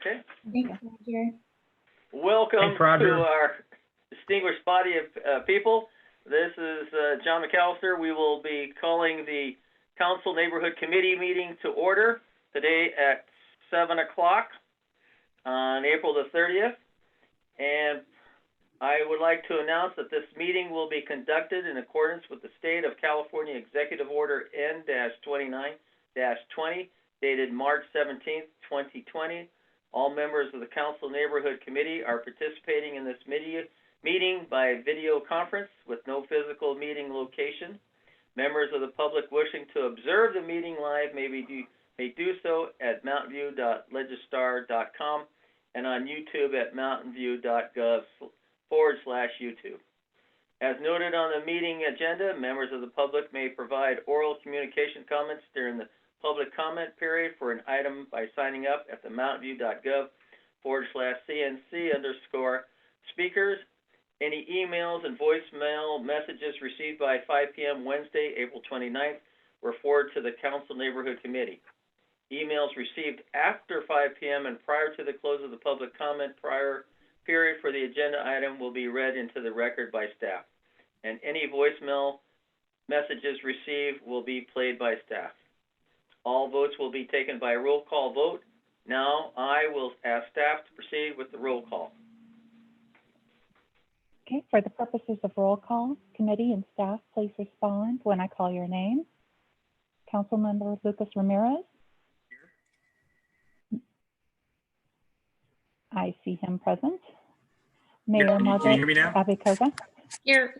Okay. Thanks, Roger. Welcome Thanks, Roger. to our distinguished body of people. This is John McAllister. We will be calling the Council Neighborhood Committee meeting to order today at 7 o'clock on April the 30th. And I would like to announce that this meeting will be conducted in accordance with the State of California Executive Order N-29-20, dated March 17th, 2020. All members of the Council Neighborhood Committee are participating in this meeting by video conference with no physical meeting location. Members of the public wishing to observe the meeting live may do so at mountainview.legistar.com and on YouTube at mountainview.gov/YouTube. As noted on the meeting agenda, members of the public may provide oral communication comments during the public comment period for an item by signing up at the mountainview.gov/CNC_speakers. Any emails and voicemail messages received by 5 p.m. Wednesday, April 29th were forwarded to the Council Neighborhood Committee. Emails received after 5 p.m. and prior to the close of the public comment period for the agenda item will be read into the record by staff. And any voicemail messages received will be played by staff. All votes will be taken by roll call vote. Now I will ask staff to proceed with the roll call. Okay, for the purposes of roll call, committee and staff, please respond when I call your name. Councilmember Lucas Ramirez. I see him present. Mayor Can you Margaret hear me now? Abicoga. Here.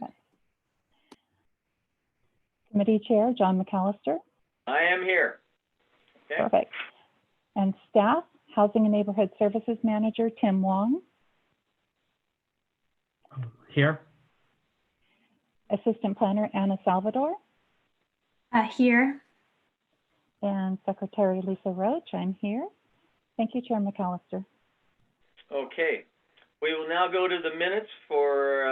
Committee Chair John McAllister. I am here. Okay. Perfect. And staff, Housing and Neighborhood Services Manager Tim Wong. Here. Assistant Planner Anna Salvador. Here. And Secretary Lisa Roach, I'm here. Thank you, Chair McAllister. Okay. We will now go to the minutes for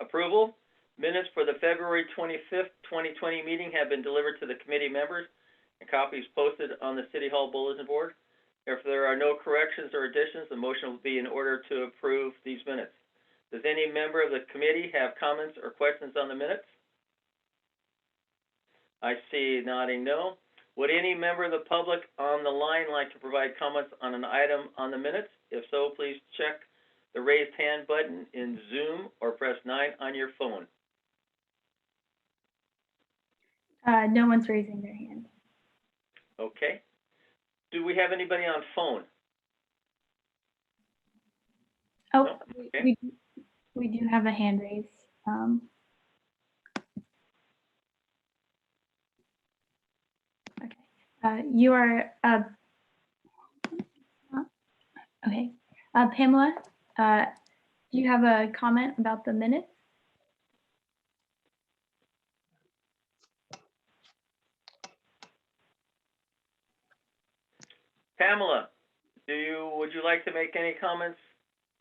approval. Minutes for the February 25th, 2020 meeting have been delivered to the committee members and copies posted on the City Hall bulletin board. If there are no corrections or additions, the motion will be in order to approve these minutes. Does any member of the committee have comments or questions on the minutes? I see nodding no. Would any member of the public on the line like to provide comments on an item on the minutes? If so, please check the raised hand button in Zoom or press 9 on your phone. No one's raising their hand. Okay. Do we have anybody on phone? Oh, No? Okay. we do have a hand raised. Okay. You are okay. Pamela, do you have a comment about the minutes? Pamela, would you like to make any comments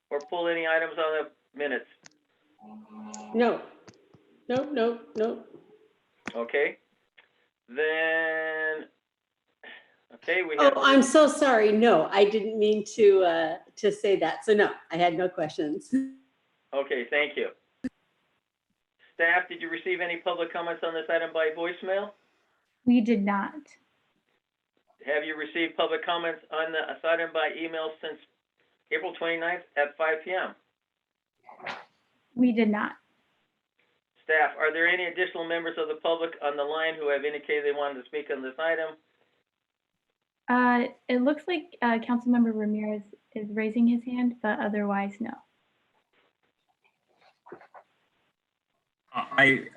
or pull any items on the minutes? No. No. Okay. Then, okay, we have. Oh, I'm so sorry. No, I didn't mean to say that. So no, I had no questions. Okay, thank you. Staff, did you receive any public comments on this item by voicemail? We did not. Have you received public comments on this item by email since April 29th at 5 p.m.? We did not. Staff, are there any additional members of the public on the line who have indicated they wanted to speak on this item? It looks like Councilmember Ramirez is raising his hand, but otherwise, no. I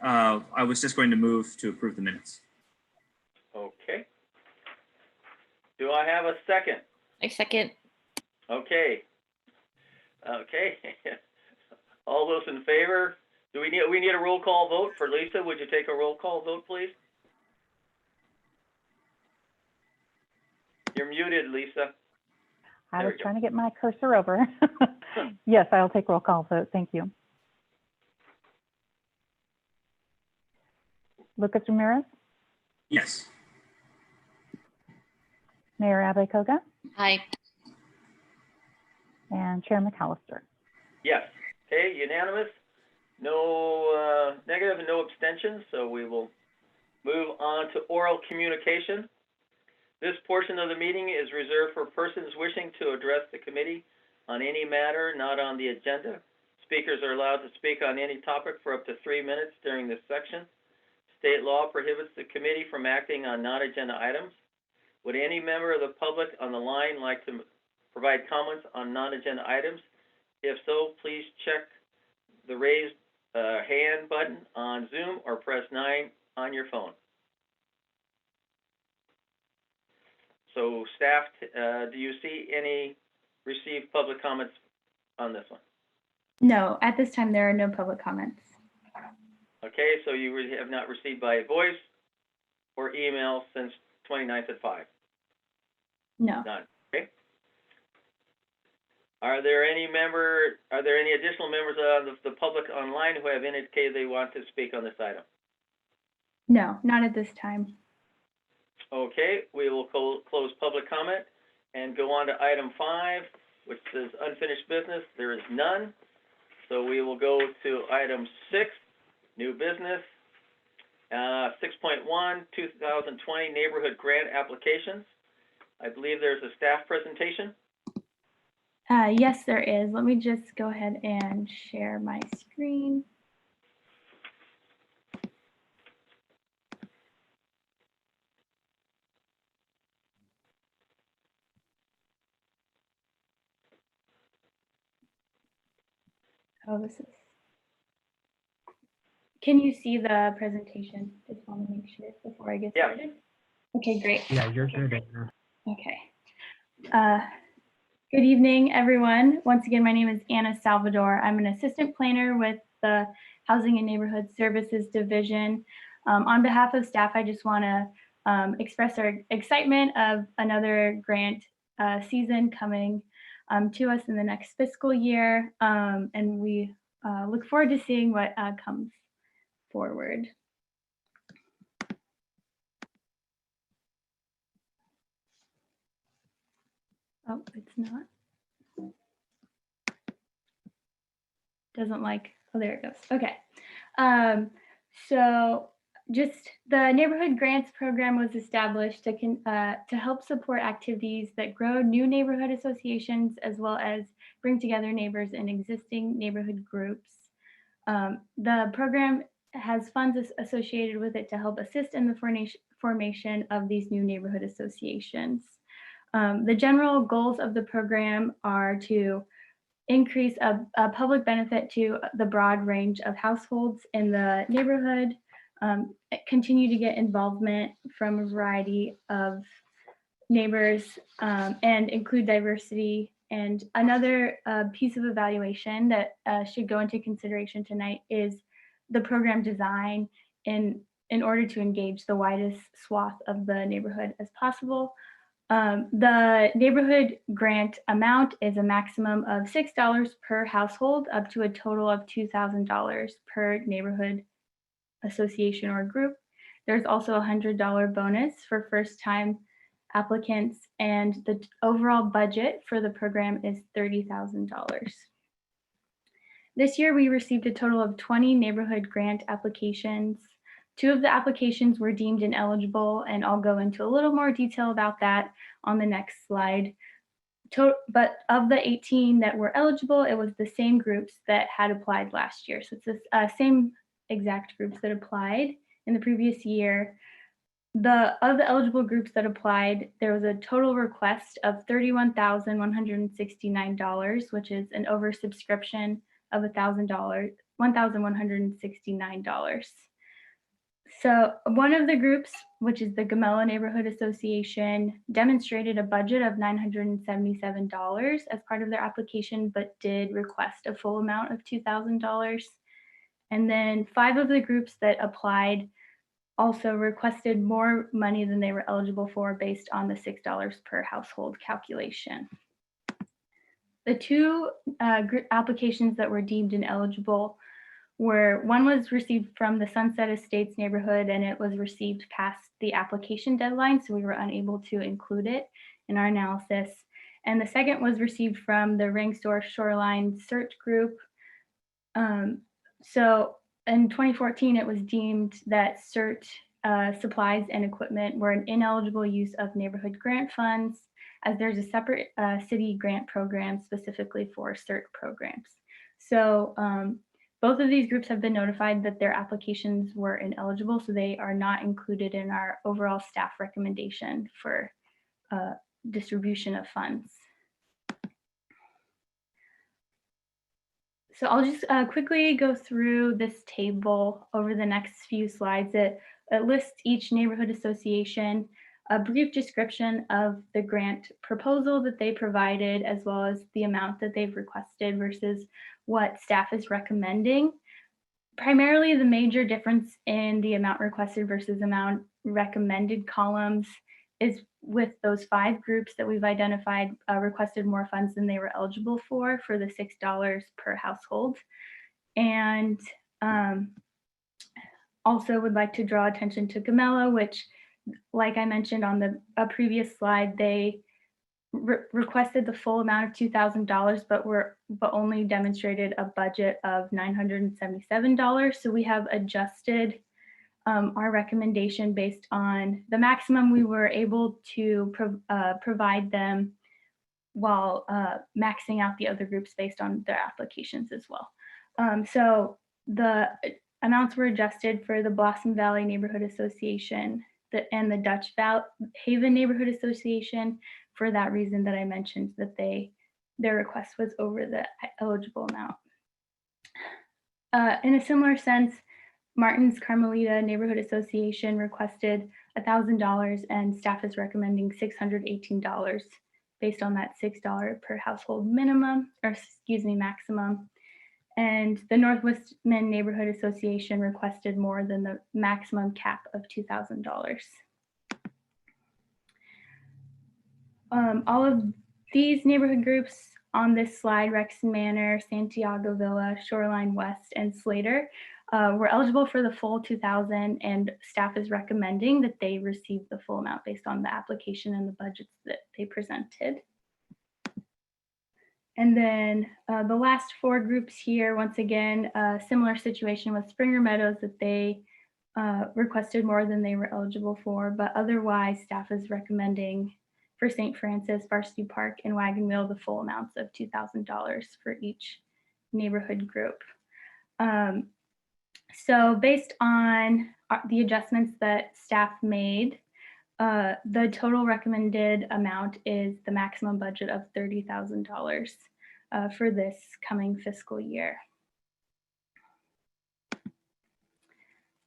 was just going to move to approve the minutes. Okay. Do I have a second? I second. Okay. Okay. All those in favor? Do we need a roll call vote for Lisa? Would you take a roll call vote, please? You're muted, Lisa. I There was we go. trying to get my cursor over. Yes, I'll take roll call vote. Thank you. Lucas Ramirez, Yes. Mayor Abicoga, Aye. and Chair McAllister. Yes. Okay, unanimous. No negative and no abstentions, so we will move on to oral communication. This portion of the meeting is reserved for persons wishing to address the committee on any matter not on the agenda. Speakers are allowed to speak on any topic for up to 3 minutes during this section. State law prohibits the committee from acting on non-agenda items. Would any member of the public on the line like to provide comments on non-agenda items? If so, please check the raised hand button on Zoom or press 9 on your phone. So staff, do you see any received public comments on this one? No, at this time, there are no public comments. Okay, so you have not received by voice or email since 29th at 5? No. None, okay. Are there any additional members of the public online who have indicated they want to speak on this item? No, not at this time. Okay, we will close public comment and go on to item 5, which says unfinished business. There is none. So we will go to item 6, new business. 6.1, 2020 neighborhood grant applications. I believe there's a staff presentation. Yes, there is. Let me just go ahead and share my screen. Oh, this is. Can you see the presentation? Just want to make sure before I get Yeah. started. Okay, great. Yeah, you're good, Anna. Okay. Good evening, everyone. Once again, my name is Anna Salvador. I'm an assistant planner with the Housing and Neighborhood Services Division. On behalf of staff, I just want to express our excitement of another grant season coming to us in the next fiscal year. And we look forward to seeing what comes forward. Oh, it's not. Doesn't like, oh, there it goes. Okay. So just the Neighborhood Grants Program was established to help support activities that grow new neighborhood associations, as well as bring together neighbors in existing neighborhood groups. The program has funds associated with it to help assist in the formation of these new neighborhood associations. The general goals of the program are to increase a public benefit to the broad range of households in the neighborhood, continue to get involvement from a variety of neighbors, and include diversity. And another piece of evaluation that should go into consideration tonight is the program design in order to engage the widest swath of the neighborhood as possible. The neighborhood grant amount is a maximum of $6 per household, up to a total of $2,000 per neighborhood association or group. There's also a $100 bonus for first-time applicants, and the overall budget for the program is $30,000. This year, we received a total of 20 neighborhood grant applications. 2 of the applications were deemed ineligible, and I'll go into a little more detail about that on the next slide. But of the 18 that were eligible, it was the same groups that had applied last year. So it's the same exact groups that applied in the previous year. Of the eligible groups that applied, there was a total request of $31,169, which is an oversubscription of $1,169. So one of the groups, which is the Gamella Neighborhood Association, demonstrated a budget of $977 as part of their application, but did request a full amount of $2,000. And then 5 of the groups that applied also requested more money than they were eligible for based on the $6 per household calculation. The 2 applications that were deemed ineligible one was received from the Sunset Estates neighborhood, and it was received past the application deadline, so we were unable to include it in our analysis. And the second was received from the Ring Source Shoreline Search Group. So in 2014, it was deemed that CERT supplies and equipment were an ineligible use of neighborhood grant funds, as there's a separate city grant program specifically for CERT programs. So both of these groups have been notified that their applications were ineligible, so they are not included in our overall staff recommendation for distribution of funds. So I'll just quickly go through this table over the next few slides. It lists each neighborhood association, a brief description of the grant proposal that they provided, as well as the amount that they've requested versus what staff is recommending. Primarily, the major difference in the amount requested versus amount recommended columns is with those 5 groups that we've identified requested more funds than they were eligible for the $6 per household. And also would like to draw attention to Gamela, which, like I mentioned on a previous slide, they requested the full amount of $2,000, but only demonstrated a budget of $977. So we have adjusted our recommendation based on the maximum we were able to provide them, while maxing out the other groups based on their applications as well. So the amounts were adjusted for the Blossom Valley Neighborhood Association and the Dutch Haven Neighborhood Association, for that reason that I mentioned, that their request was over the eligible amount. In a similar sense, Martin's Carmelita Neighborhood Association requested $1,000, and staff is recommending $618 based on that $6 per household minimum, or excuse me, maximum. And the Northwestman Neighborhood Association requested more than the maximum cap of $2,000. All of these neighborhood groups on this slide, Rexon Manor, Santiago Villa, Shoreline West, and Slater, were eligible for the full $2,000, and staff is recommending that they receive the full amount based on the application and the budgets that they presented. And then the last 4 groups here, once again, a similar situation with Springer Meadows, that they requested more than they were eligible for, but otherwise staff is recommending for St. Francis, Varsity Park, and Wagon Wheel the full amounts of $2,000 for each neighborhood group. So based on the adjustments that staff made, the total recommended amount is the maximum budget of $30,000 for this coming fiscal year.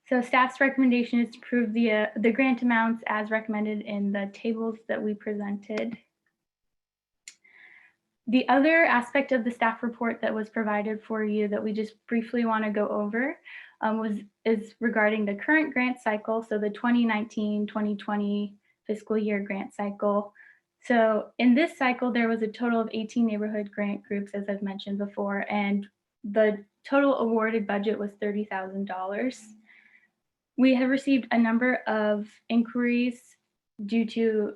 So staff's recommendation is to approve the grant amounts as recommended in the tables that we presented. The other aspect of the staff report that was provided for you that we just briefly want to go over is regarding the current grant cycle, so the 2019-2020 fiscal year grant cycle. So in this cycle, there was a total of 18 neighborhood grant groups, as I've mentioned before, and the total awarded budget was $30,000. We have received a number of inquiries due to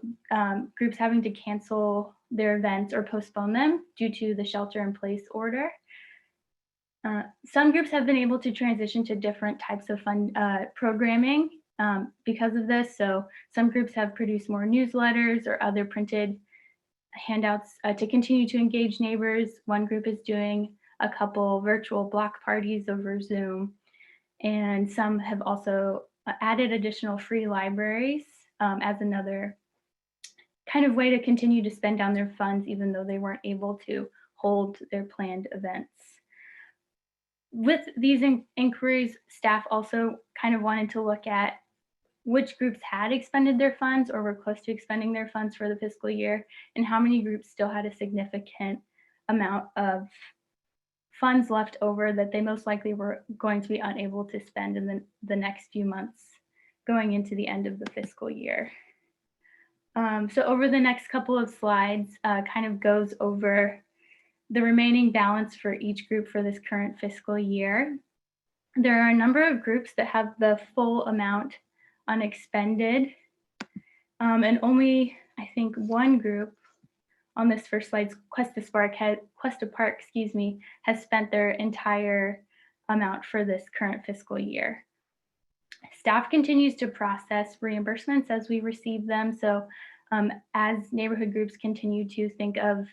groups having to cancel their events or postpone them due to the shelter-in-place order. Some groups have been able to transition to different types of programming because of this. So some groups have produced more newsletters or other printed handouts to continue to engage neighbors. One group is doing a couple virtual block parties over Zoom. And some have also added additional free libraries as another kind of way to continue to spend down their funds, even though they weren't able to hold their planned events. With these inquiries, staff also kind of wanted to look at which groups had expended their funds or were close to expending their funds for the fiscal year, and how many groups still had a significant amount of funds left over that they most likely were going to be unable to spend in the next few months going into the end of the fiscal year. So over the next couple of slides kind of goes over the remaining balance for each group for this current fiscal year. There are a number of groups that have the full amount unexpended, and only, I think, one group on this first slide, Questa Park, has spent their entire amount for this current fiscal year. Staff continues to process reimbursements as we receive them. So as neighborhood groups continue to think of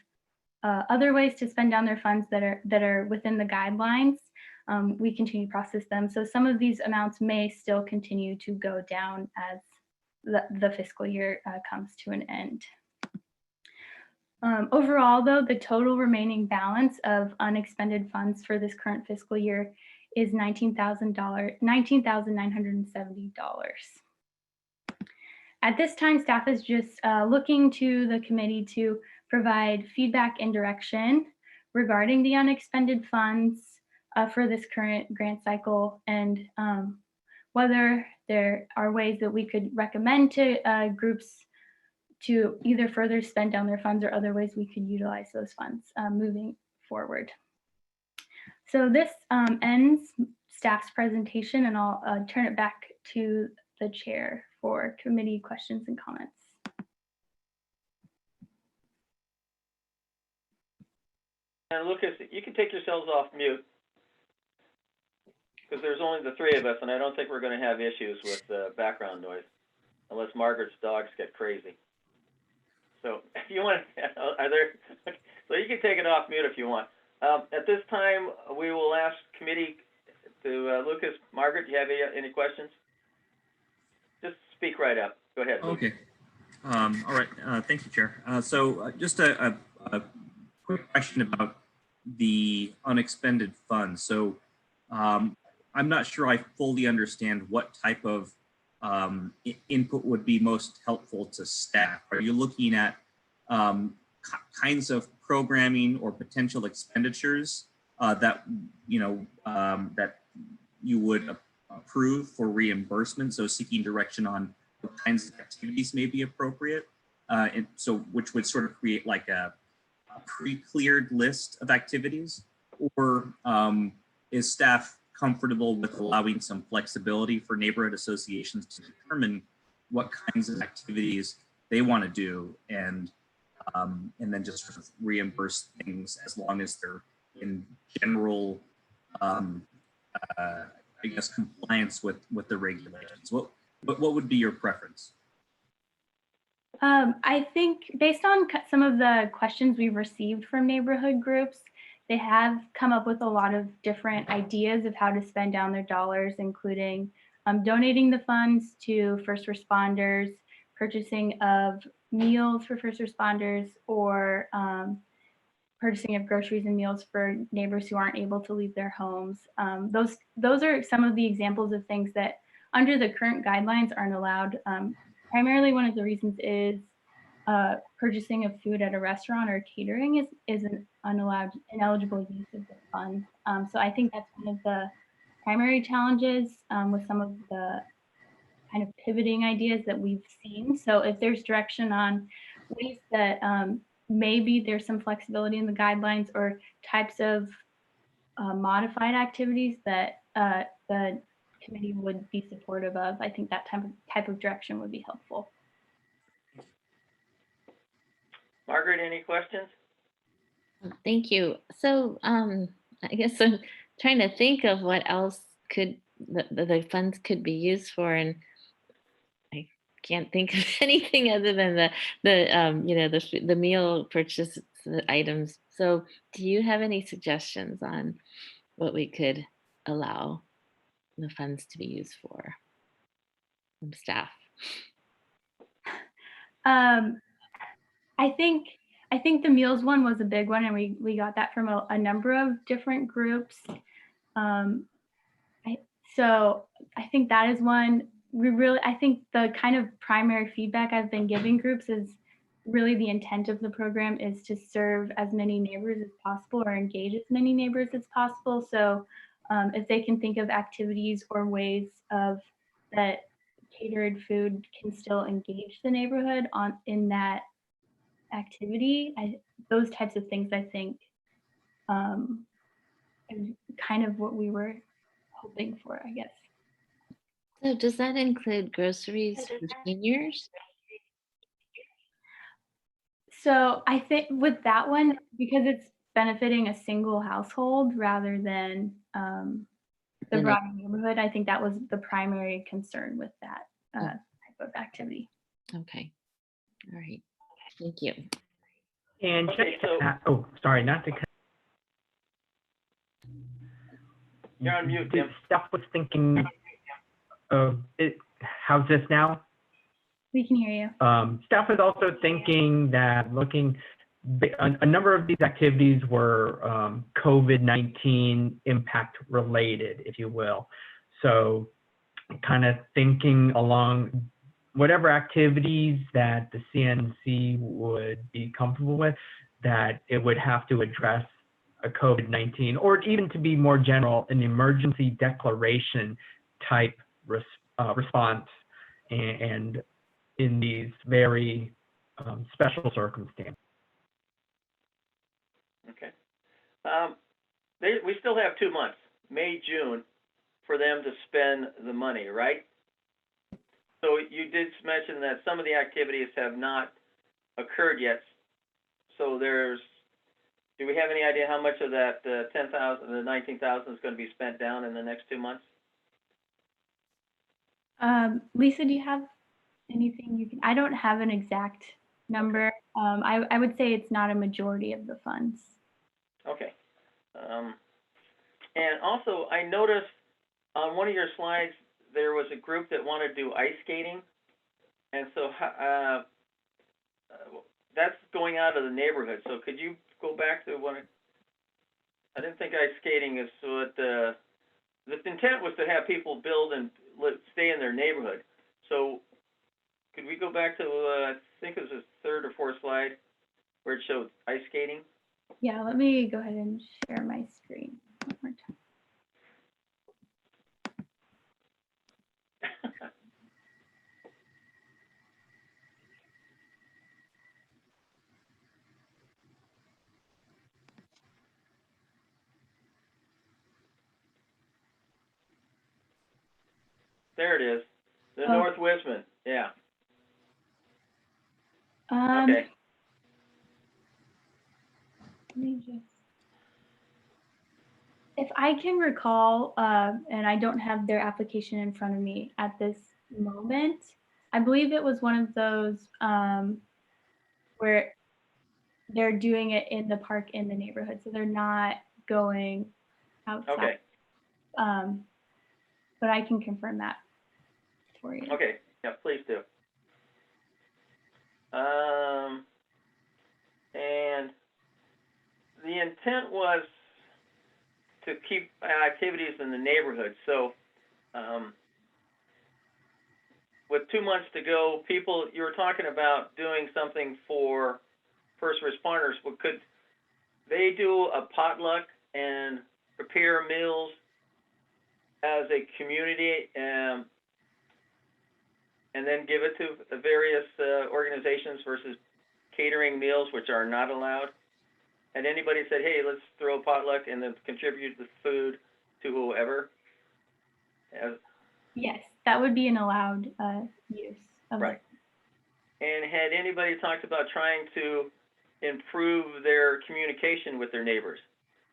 other ways to spend down their funds that are within the guidelines, we continue to process them. So some of these amounts may still continue to go down as the fiscal year comes to an end. Overall, though, the total remaining balance of unexpended funds for this current fiscal year is $19,970. At this time, staff is just looking to the committee to provide feedback and direction regarding the unexpended funds for this current grant cycle, and whether there are ways that we could recommend to groups to either further spend down their funds or other ways we could utilize those funds moving forward. So this ends staff's presentation, and I'll turn it back to the chair for committee questions and comments. And Lucas, you can take yourselves off mute, because there's only the three of us, and I don't think we're going to have issues with background noise, unless Margaret's dogs get crazy. So if you want to, so you can take it off mute if you want. At this time, we will ask committee to, Lucas, Margaret, do you have any questions? Just speak right up. Go ahead. Okay. All right. Thank you, Chair. So just a quick question about the unexpended funds. So I'm not sure I fully understand what type of input would be most helpful to staff. Are you looking at kinds of programming or potential expenditures that that you would approve for reimbursement? So seeking direction on what kinds of activities may be appropriate, and so which would sort of create like a pre-cleared list of activities, or is staff comfortable with allowing some flexibility for neighborhood associations to determine what kinds of activities they want to do, and then just sort of reimburse things as long as they're in general, I guess, compliance with the regulations? What would be your preference? I think based on some of the questions we've received from neighborhood groups, they have come up with a lot of different ideas of how to spend down their dollars, including donating the funds to first responders, purchasing of meals for first responders, or purchasing of groceries and meals for neighbors who aren't able to leave their homes. Those are some of the examples of things that under the current guidelines aren't allowed. Primarily, one of the reasons is purchasing of food at a restaurant or catering is an ineligible use of the funds. So I think that's one of the primary challenges with some of the kind of pivoting ideas that we've seen. So if there's direction on ways that maybe there's some flexibility in the guidelines or types of modified activities that the committee would be supportive of, I think that type of direction would be helpful. Margaret, any questions? Thank you. So I guess I'm trying to think of what else could the funds could be used for, and I can't think of anything other than the meal purchase items. So do you have any suggestions on what we could allow the funds to be used for from staff? I think the meals one was a big one, and we got that from a number of different groups. So I think that is one. I think the kind of primary feedback I've been giving groups is really the intent of the program is to serve as many neighbors as possible or engage as many neighbors as possible. So if they can think of activities or ways of that catered food can still engage the neighborhood in that activity, those types of things, I think, is kind of what we were hoping for, I guess. So does that include groceries for seniors? So I think with that one, because it's benefiting a single household rather than the The broader neighborhood, I think that was the primary concern with that type of activity. Okay. All right. Thank you. And Okay, just so- oh, sorry, not to cut. You're on mute, Tim. Steph was thinking of it. How's this now? We can hear you. Staff was also thinking that a number of these activities were COVID-19 impact related, if you will. So kind of thinking along whatever activities that the CNC would be comfortable with, that it would have to address a COVID-19, or even to be more general, an emergency declaration type response, and in these very special circumstances. Okay. We still have 2 months, May, June, for them to spend the money, right? So you did mention that some of the activities have not occurred yet. So do we have any idea how much of that 10,000, the 19,000 is going to be spent down in the next 2 months? Lisa, do you have anything you can? I don't have an exact number. I would say it's not a majority of the funds. Okay. And also, I noticed on one of your slides, there was a group that wanted to do ice skating. And so that's going out of the neighborhood. So could you go back to one? I didn't think ice skating is what the intent was, to have people build and stay in their neighborhood. So could we go back to, I think it was the third or fourth slide where it showed ice skating? Yeah, let me go ahead and share my screen one more time. There it is. The Oh. North Wisman. Yeah. Okay. Okay. Let me just, if I can recall, and I don't have their application in front of me at this moment, I believe it was one of those where they're doing it in the park in the neighborhood, so they're not going outside. Okay. But I can confirm that for you. Okay. Yeah, please do. And the intent was to keep activities in the neighborhood. So, with 2 months to go, people, you were talking about doing something for first responders. Well, could they do a potluck and prepare meals as a community, and then give it to the various organizations versus catering meals, which are not allowed? And anybody said, hey, let's throw a potluck and then contribute the food to whoever? Yes, that would be an allowed use of Right. And had anybody talked about trying to improve their communication with their neighbors,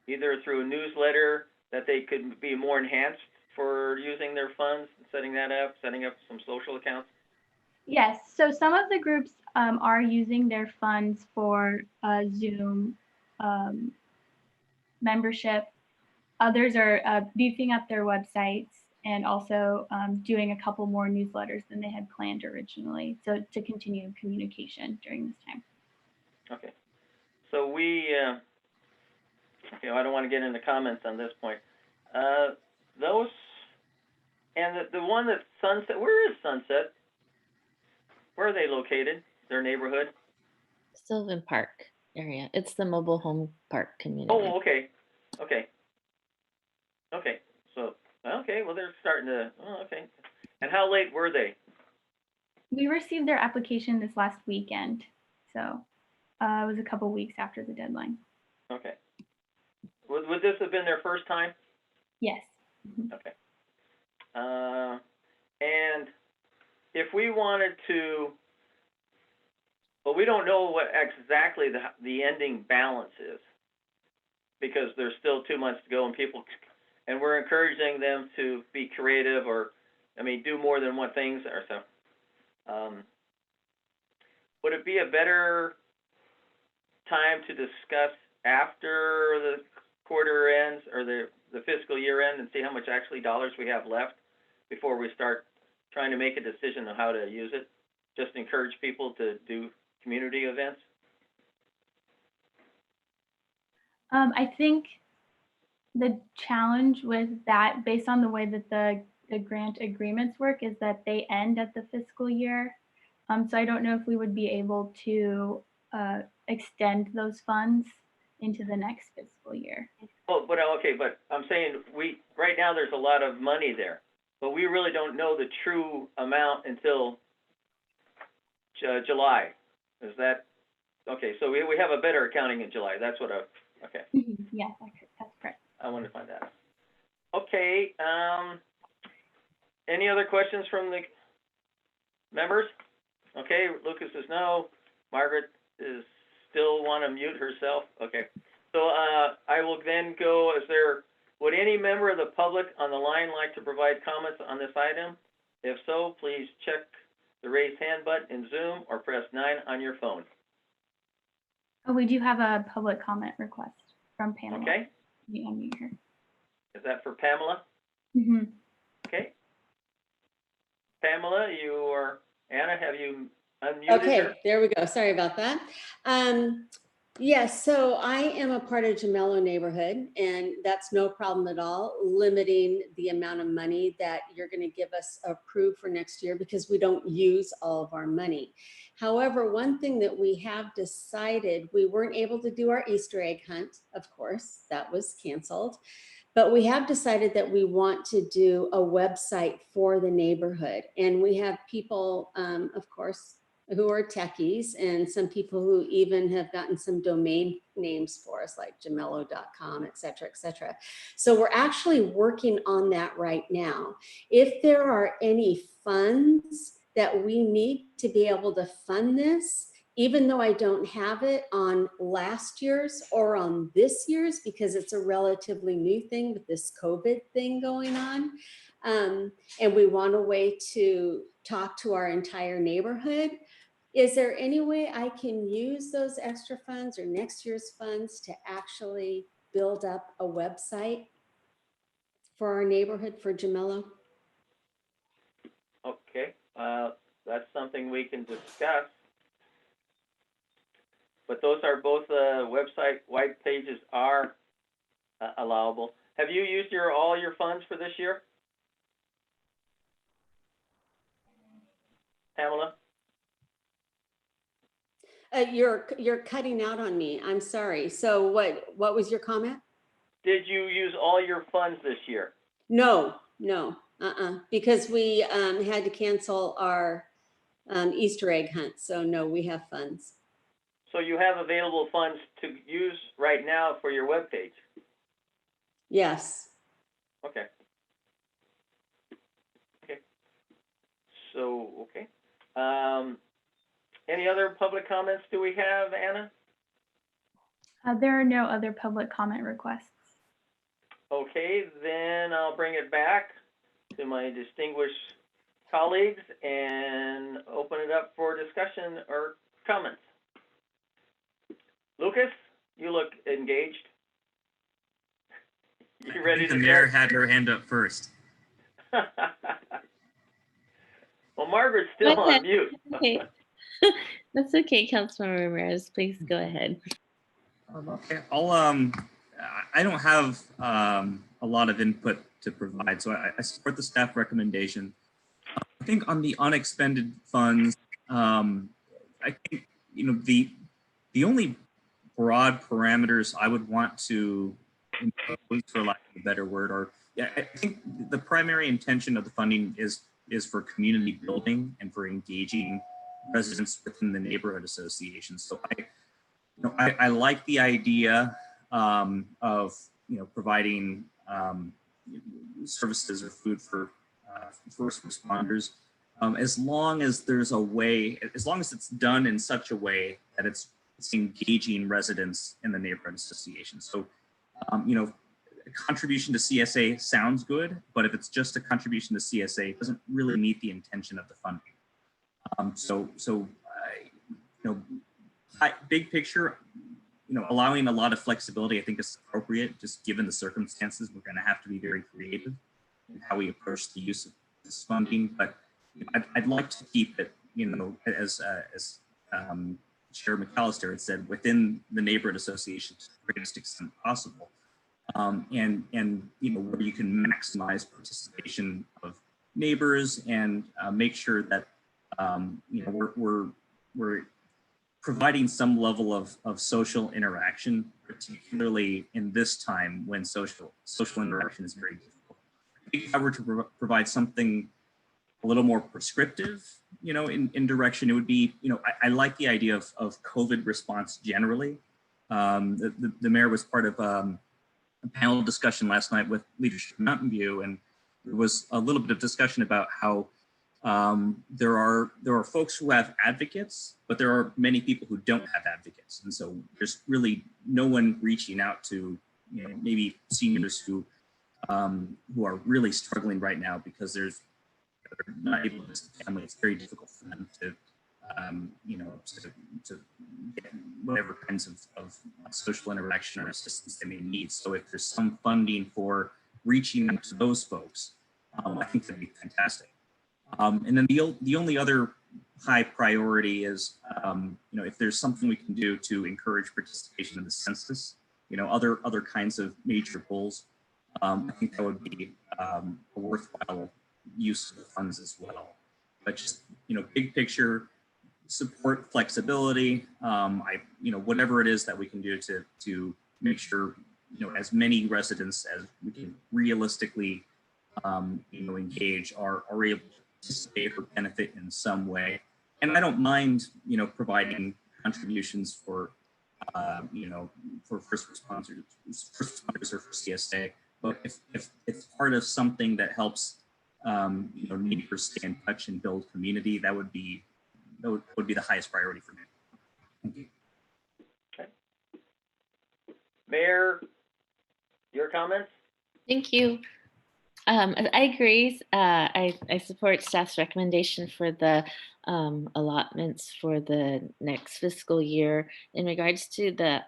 either through a newsletter that they could be more enhanced for using their funds, setting up some social accounts? Yes, so some of the groups are using their funds for Zoom membership. Others are beefing up their websites and also doing a couple more newsletters than they had planned originally, so to continue communication during this time. Okay. So I don't want to get into comments on this point. Those, and the one that Sunset, where is Sunset? Where are they located? Their neighborhood? Sylvan Park area. It's the mobile home park community. Oh, okay. So, well, they're starting to, okay. And how late were they? We received their application this last weekend, so it was a couple weeks after the deadline. Okay. Would this have been their first time? Yes. Okay. And if we wanted to but we don't know what exactly the ending balance is, because there's still 2 months to go, and we're encouraging them to be creative, or, I mean, do more than one thing or so. Would it be a better time to discuss after the quarter ends, or the fiscal year end, and see how much actually dollars we have left before we start trying to make a decision on how to use it? Just encourage people to do community events? I think the challenge with that, based on the way that the grant agreements work, is that they end at the fiscal year. So I don't know if we would be able to extend those funds into the next fiscal year. Well, but okay, but I'm saying right now there's a lot of money there, but we really don't know the true amount until July. Is that, okay, so we have a better accounting in July. That's what okay. Yes, that's correct. I wanted to find that out. Okay, any other questions from the members? Okay, Lucas says no. Margaret is still want to mute herself. Okay, so I will then go, would any member of the public on the line like to provide comments on this item? If so, please check the raise hand button in Zoom or press 9 on your phone. Oh, we do have a public comment request from Pamela. Okay, Let me unmute her. is that for Pamela? Mm-hmm. Okay. Pamela, Anna, have you unmuted Okay, her? there we go. Sorry about that. Yes, so I am a part of Gemello neighborhood, and that's no problem at all, limiting the amount of money that you're going to give us approved for next year, because we don't use all of our money. However, one thing that we have decided, we weren't able to do our Easter egg hunt, of course, that was canceled. But we have decided that we want to do a website for the neighborhood. And we have people, of course, who are techies, and some people who even have gotten some domain names for us, like gemello.com, et cetera, et cetera. So we're actually working on that right now. If there are any funds that we need to be able to fund this, even though I don't have it on last year's or on this year's, because it's a relatively new thing with this COVID thing going on. And we want a way to talk to our entire neighborhood. Is there any way I can use those extra funds or next year's funds to actually build up a website for our neighborhood for Gemello? Okay, that's something we can discuss. But those are both website white pages are allowable. Have you used all your funds for this year, Pamela? You're cutting out on me. I'm sorry. So what was your comment? Did you use all your funds this year? No, because we had to cancel our Easter egg hunt. So no, we have funds. So you have available funds to use right now for your webpage? Yes. Okay. Okay. So, okay. Any other public comments do we have, Anna? There are no other public comment requests. Okay, then I'll bring it back to my distinguished colleagues and open it up for discussion or comments. Lucas, you look engaged. You ready to The mayor start? had her hand up first. Well, Margaret's still Go on ahead. mute. Okay. That's okay, Councilmember Ramirez. Please go ahead. Okay, I don't have a lot of input to provide, so I support the staff recommendation. I think on the unexpended funds, I think, the only broad parameters I would want to impose, for lack of a better word, I think the primary intention of the funding is for community building and for engaging residents within the neighborhood association. So I like the idea of providing services or food for first responders. as long as there's a way, as long as it's done in such a way that it's engaging residents in the neighborhood association. So, you know, a contribution to CSA sounds good, but if it's just a contribution to CSA, it doesn't really meet the intention of the funding. You know, big picture, you know, allowing a lot of flexibility, I think is appropriate, just given the circumstances. We're going to have to be very creative in how we approach the use of this funding, but you know, I'd like to keep it, you know, as Chair McAllister had said, within the neighborhood association to the greatest extent possible, and you know, where you can maximize participation of neighbors and make sure that you know, we're providing some level of social interaction, particularly in this time when social interaction is very difficult. If I were to provide something a little more prescriptive, you know, in direction, it would be, you know, I like the idea of COVID response generally. The mayor was part of a panel discussion last night with Leadership Mountain View, and there was a little bit of discussion about how there are folks who have advocates, but there are many people who don't have advocates, and so there's really no one reaching out to, you know, maybe seniors who are really struggling right now because they're not able to visit family. It's very difficult for them to, you know, to get whatever kinds of social interaction or assistance they may need. So if there's some funding for reaching out to those folks, I think that'd be fantastic. And then the only other high priority is, you know, if there's something we can do to encourage participation in the census, you know, other kinds of major goals, I think that would be a worthwhile use of the funds as well. But just, you know, big picture, support flexibility, you know, whatever it is that we can do to make sure, you know, as many residents as we can realistically, you know, engage are able to participate or benefit in some way. And I don't mind, you know, providing contributions for, you know, for first responders or for CSA. But if it's part of something that helps, you know, neighbors stay in touch and build community, that would be the highest priority for me. Thank you. Okay. Mayor, your comments? Thank you. I agree. I support staff's recommendation for the allotments for the next fiscal year. In regards to the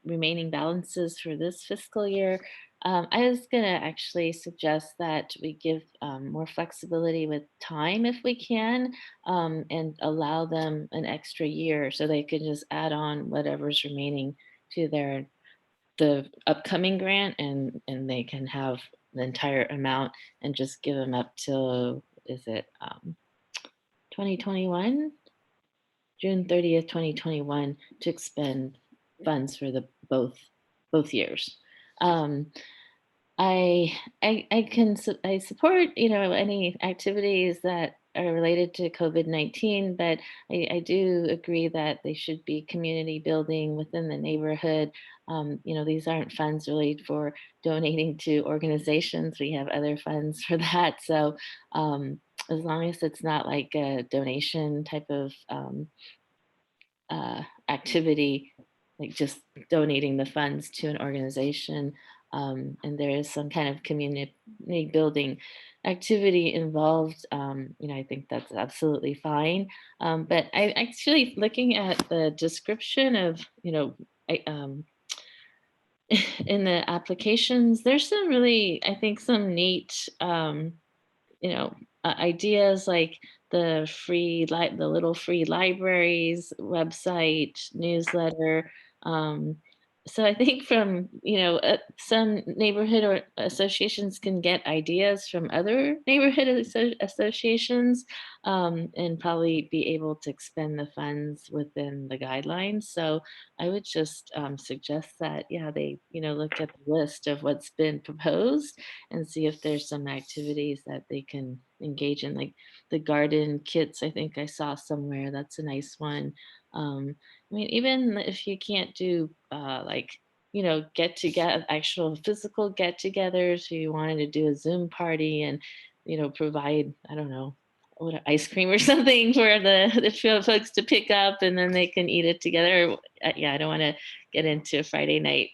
remaining balances for this fiscal year, I was going to actually suggest that we give more flexibility with time if we can, and allow them an extra year so they can just add on whatever's remaining to the upcoming grant, and they can have the entire amount and just give them up till, is it 2021, June 30th, 2021, to expend funds for the both years. I support, you know, any activities that are related to COVID-19, but I do agree that they should be community building within the neighborhood. You know, these aren't funds really for donating to organizations. We have other funds for that. So as long as it's not like a donation type of activity, like just donating the funds to an organization, and there is some kind of community building activity involved, you know, I think that's absolutely fine. But I actually, looking at the description of, you know, in the applications, there's some really, I think, some neat, you know, ideas like the the little free libraries website newsletter. So I think from, you know, some neighborhood or associations can get ideas from other neighborhood associations, and probably be able to expend the funds within the guidelines. So I would just suggest that, yeah, they, you know, look at the list of what's been proposed and see if there's some activities that they can engage in, like the garden kits. I think I saw somewhere, that's a nice one. I mean, even if you can't do like, you know, get together, actual physical get togethers, if you wanted to do a Zoom party and, you know, provide, I don't know, ice cream or something for the folks to pick up, and then they can eat it together. Yeah, I don't want to get into Friday night,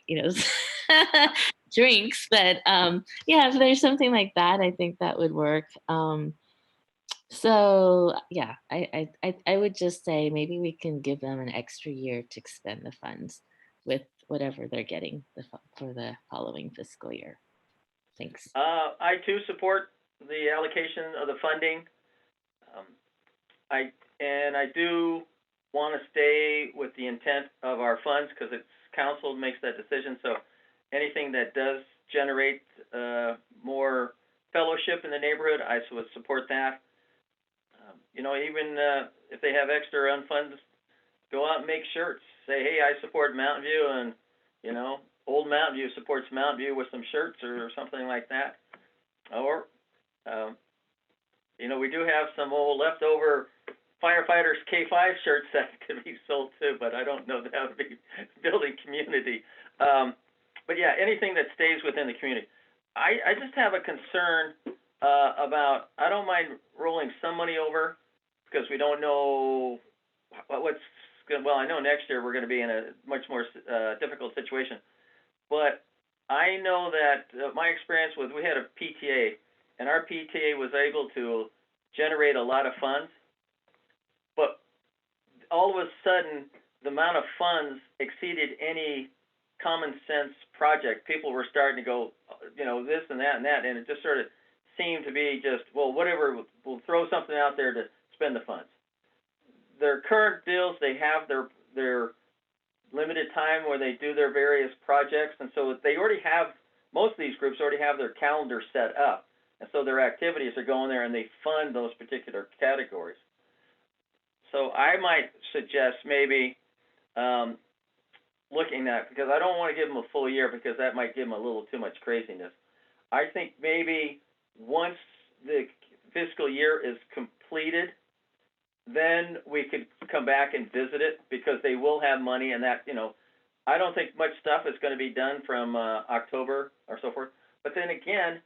drinks, but yeah, if there's something like that, I think that would work. So yeah, I would just say maybe we can give them an extra year to expend the funds with whatever they're getting for the following fiscal year. Thanks. I too support the allocation of the funding. I do want to stay with the intent of our funds because it's council makes that decision. So anything that does generate more fellowship in the neighborhood, I would support that. Even if they have extra unfunds, go out and make shirts. Say, hey, I support Mountain View, and Old Mountain View supports Mountain View with some shirts or something like that. Or, we do have some old leftover firefighters K5 shirts that could be sold too, but I don't know that would be building community. But yeah, anything that stays within the community. I just have a concern about, I don't mind rolling some money over because we don't know what's going to, well, I know next year we're going to be in a much more difficult situation. But I know that my experience with, we had a PTA, and our PTA was able to generate a lot of funds, but all of a sudden, the amount of funds exceeded any common sense project. People were starting to go, this and that, and it just sort of seemed to be just, well, whatever, we'll throw something out there to spend the funds. Their current bills, they have their limited time where they do their various projects, and so they already have, most of these groups already have their calendar set up, and so their activities are going there and they fund those particular categories. So I might suggest maybe looking at, because I don't want to give them a full year because that might give them a little too much craziness. I think maybe once the fiscal year is completed, then we could come back and visit it because they will have money, and that, I don't think much stuff is going to be done from October or so forth. But then again,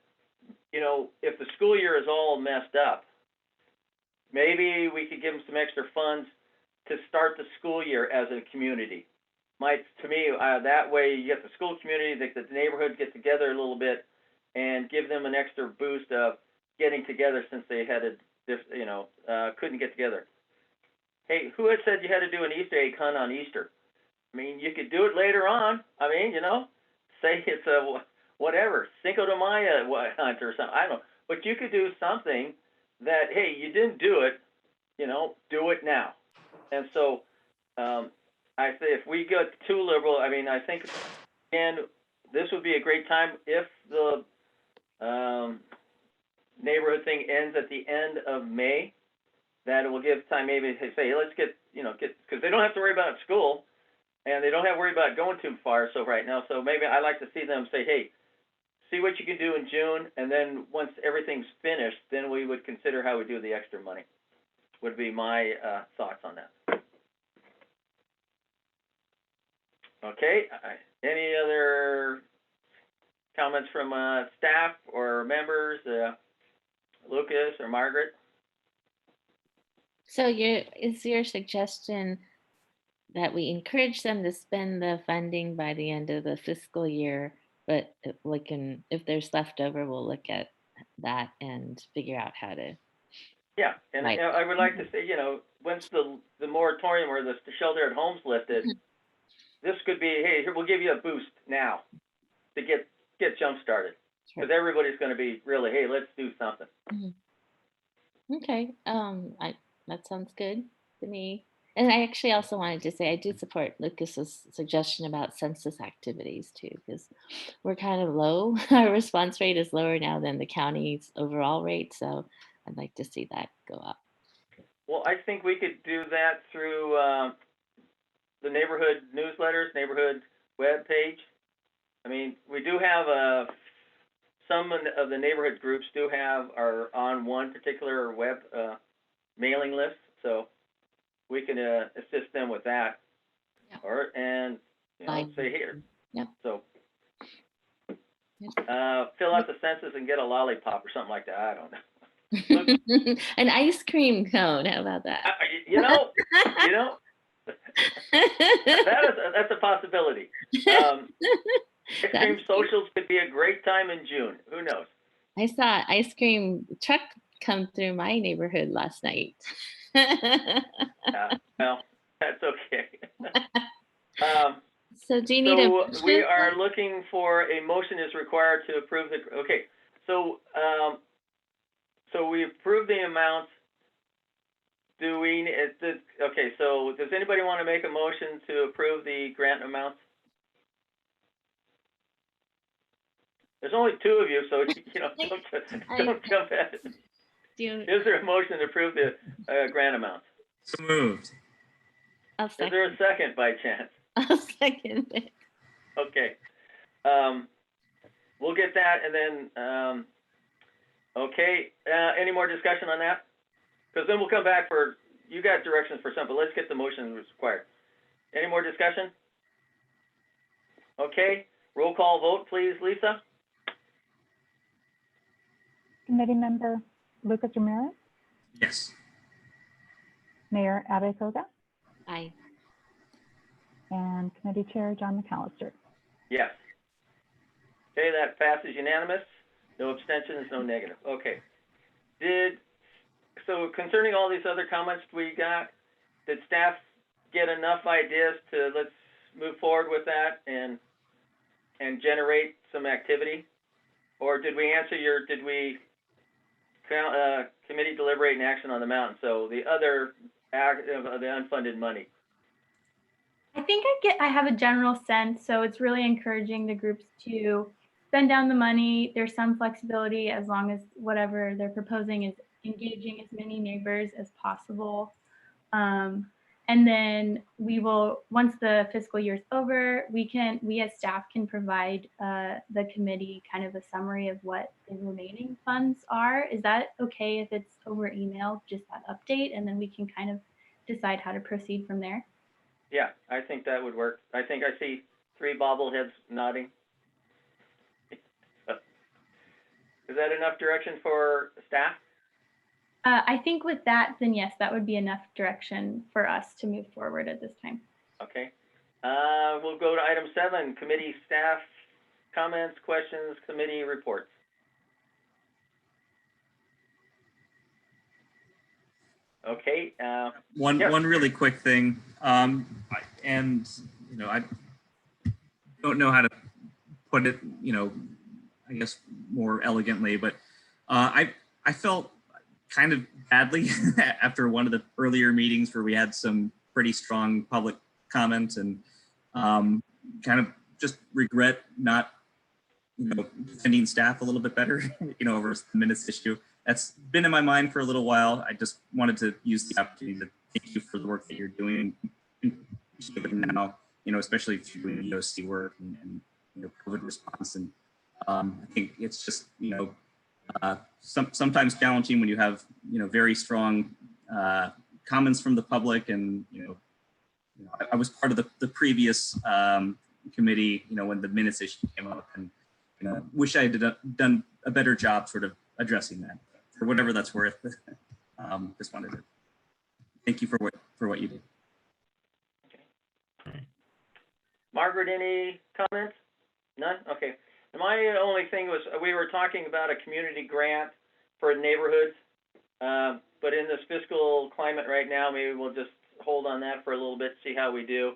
if the school year is all messed up, maybe we could give them some extra funds to start the school year as a community. To me, that way you get the school community, the neighborhood get together a little bit and give them an extra boost of getting together since they had couldn't get together. Hey, who had said you had to do an Easter egg hunt on Easter? I mean, you could do it later on. I mean, say it's a whatever, Cinco de Mayo hunt or something. I don't know. But you could do something that, hey, you didn't do it, do it now. And so I say if we get too liberal, I mean, I think, again, this would be a great time if the neighborhood thing ends at the end of May. That it will give time maybe to say, hey, let's get, because they don't have to worry about school, and they don't have to worry about going too far. So right now, so maybe I like to see them say, hey, see what you can do in June, and then once everything's finished, then we would consider how we do the extra money. Would be my thoughts on that. Okay. Any other comments from staff or members, Lucas or Margaret? So is your suggestion that we encourage them to spend the funding by the end of the fiscal year, but if there's leftover, we'll look at that and figure out how to. Yeah, and I would like to say, once the moratorium or the shelter at home's lifted, this could be, hey, here, we'll give you a boost now to get jump started, because everybody's going to be really, hey, let's do something. Okay, that sounds good to me. And I actually also wanted to say I do support Lucas's suggestion about census activities too, because we're kind of low. Our response rate is lower now than the county's overall rate, so I'd like to see that go up. Well, I think we could do that through the neighborhood newsletters, neighborhood web page. I mean, we do have some of the neighborhood groups are on one particular web mailing list, so we can assist them with that. Yep. And say here. Yep. So fill out the census and get a lollipop or something like that. I don't know. An ice cream cone. How about that? You know, that's a possibility. Ice cream socials could be a great time in June. Who knows? I saw an ice cream truck come through my neighborhood last night. Well, that's okay. So do you need a So we motion? are looking for a motion is required to approve the, okay. So, so we approve the amount. Do we, okay, so does anybody want to make a motion to approve the grant amounts? There's only two of you, so you know, don't jump at it. Is there a motion to approve the grant amounts? So moved. I'll Is there a second by chance? I'll second it. Okay. We'll get that and then, okay. Any more discussion on that? Because then we'll come back for, you got directions for some, but let's get the motion required. Any more discussion? Okay. Roll call vote, please, Lisa. Committee Member Lucas Ramirez, Yes. Mayor Abby Koga, Aye. and Committee Chair John McAllister. Yes. Okay, that passes unanimous. No abstentions, no negative. Okay. So concerning all these other comments we got, did staff get enough ideas to let's move forward with that and generate some activity? Or did we answer did we committee deliberate and action on the mountain? So the other, the unfunded money. I think I have a general sense, so it's really encouraging the groups to spend down the money. There's some flexibility as long as whatever they're proposing is engaging as many neighbors as possible. And then we will, once the fiscal year is over, we as staff can provide the committee kind of a summary of what the remaining funds are. Is that okay if it's over email, just that update, and then we can kind of decide how to proceed from there? Yeah, I think that would work. I think I see 3 bobbleheads nodding. Is that enough direction for staff? I think with that, then yes, that would be enough direction for us to move forward at this time. Okay. We'll go to item 7, committee staff comments, questions, committee reports. Okay. One yes. one really quick thing, and you know, I don't know how to put it, you know, I guess more elegantly, but I felt kind of badly after one of the earlier meetings where we had some pretty strong public comments and kind of just regret not, you know, defending staff a little bit better, you know, over the minutes issue. That's been in my mind for a little while. I just wanted to use the opportunity to thank you for the work that you're doing now, you know, especially if you're doing EOC work and you know, COVID response. And I think it's just, you know, sometimes challenging when you have, you know, very strong comments from the public. And, you know I was part of the previous committee, you know, when the minutes issue came up, and, you know, wish I had done a better job sort of addressing that, for whatever that's worth. Just wanted to thank you for what you did. Okay. Margaret, any comments? None? Okay. My only thing was, we were talking about a community grant for neighborhoods, but in this fiscal climate right now, maybe we'll just hold on that for a little bit, see how we do.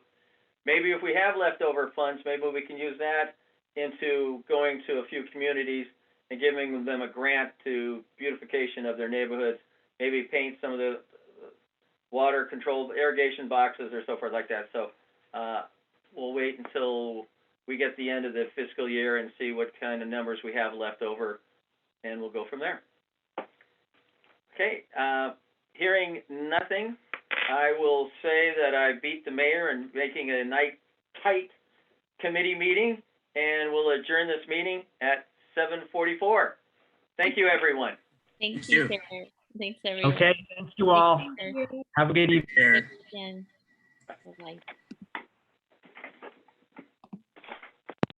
Maybe if we have leftover funds, maybe we can use that into going to a few communities and giving them a grant to beautification of their neighborhoods, maybe paint some of the water controlled irrigation boxes or so forth like that. So we'll wait until we get the end of the fiscal year and see what kind of numbers we have left over, and we'll go from there. Okay, hearing nothing, I will say that I beat the mayor in making a tight committee meeting, and we'll adjourn this meeting at 7:44. Thank you, everyone. Thank you, Sarah. Thanks, everyone. Okay, thank you all. Have a good evening. Again. Bye-bye.